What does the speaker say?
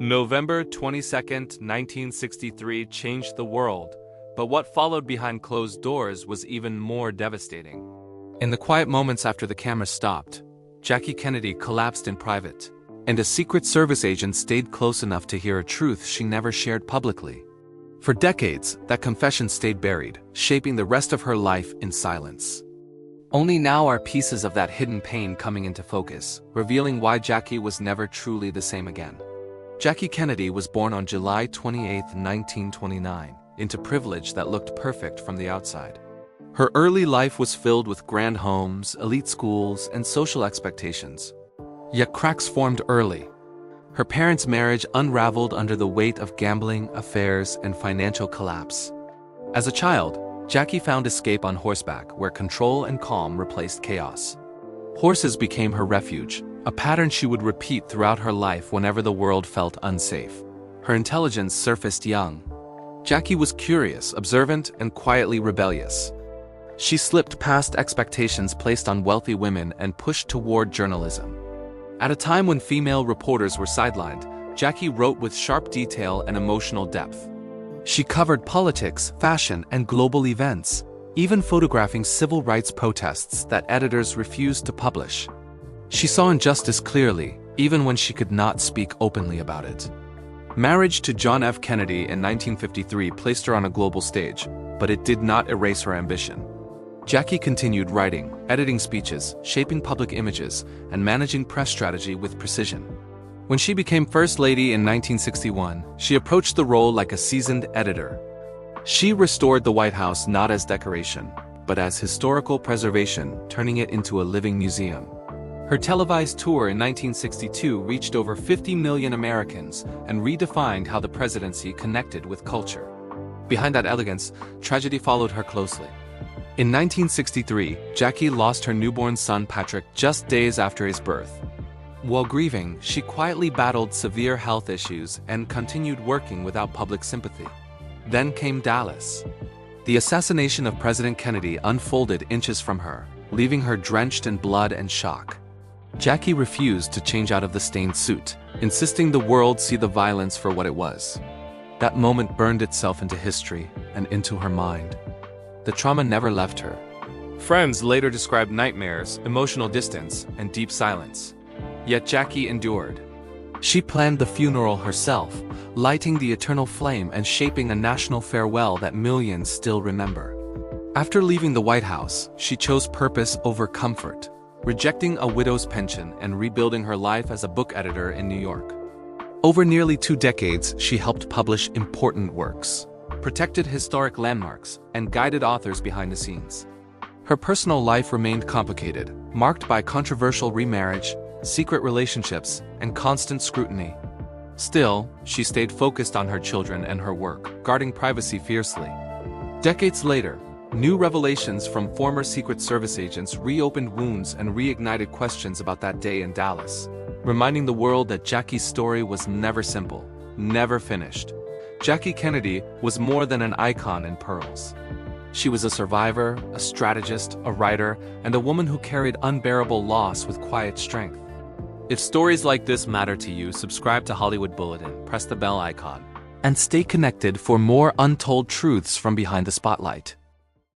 November 22nd, 1963 changed the world, but what followed behind closed doors was even more devastating. In the quiet moments after the camera stopped, Jackie Kennedy collapsed in private, and a Secret Service agent stayed close enough to hear a truth she never shared publicly. For decades, that confession stayed buried, shaping the rest of her life in silence. Only now are pieces of that hidden pain coming into focus, revealing why Jackie was never truly the same again. Jackie Kennedy was born on July 28, 1929, into privilege that looked perfect from the outside. Her early life was filled with grand homes, elite schools, and social expectations. Yet cracks formed early. Her parents' marriage unraveled under the weight of gambling, affairs, and financial collapse. As a child, Jackie found escape on horseback, where control and calm replaced chaos. Horses became her refuge, a pattern she would repeat throughout her life whenever the world felt unsafe. Her intelligence surfaced young. Jackie was curious, observant, and quietly rebellious. She slipped past expectations placed on wealthy women and pushed toward journalism. At a time when female reporters were sidelined, Jackie wrote with sharp detail and emotional depth. She covered politics, fashion, and global events, even photographing civil rights protests that editors refused to publish. She saw injustice clearly, even when she could not speak openly about it. Marriage to John F. Kennedy in 1953 placed her on a global stage, but it did not erase her ambition. Jackie continued writing, editing speeches, shaping public images, and managing press strategy with precision. When she became First Lady in 1961, she approached the role like a seasoned editor. She restored the White House not as decoration, but as historical preservation, turning it into a living museum. Her televised tour in 1962 reached over 50 million Americans and redefined how the presidency connected with culture. Behind that elegance, tragedy followed her closely. In 1963, Jackie lost her newborn son Patrick just days after his birth. While grieving, she quietly battled severe health issues and continued working without public sympathy. Then came Dallas. The assassination of President Kennedy unfolded inches from her, leaving her drenched in blood and shock. Jackie refused to change out of the stained suit, insisting the world see the violence for what it was. That moment burned itself into history and into her mind. The trauma never left her. Friends later described nightmares, emotional distance, and deep silence. Yet Jackie endured. She planned the funeral herself, lighting the eternal flame and shaping a national farewell that millions still remember. After leaving the White House, she chose purpose over comfort, rejecting a widow's pension and rebuilding her life as a book editor in New York. Over nearly 2 decades, she helped publish important works, protected historic landmarks, and guided authors behind the scenes. Her personal life remained complicated, marked by controversial remarriage, secret relationships, and constant scrutiny. Still, she stayed focused on her children and her work, guarding privacy fiercely. Decades later, new revelations from former Secret Service agents reopened wounds and reignited questions about that day in Dallas, reminding the world that Jackie's story was never simple, never finished. Jackie Kennedy was more than an icon in pearls. She was a survivor, a strategist, a writer, and a woman who carried unbearable loss with quiet strength. If stories like this matter to you, subscribe to Hollywood Bulletin, press the bell icon, and stay connected for more untold truths from behind the spotlight.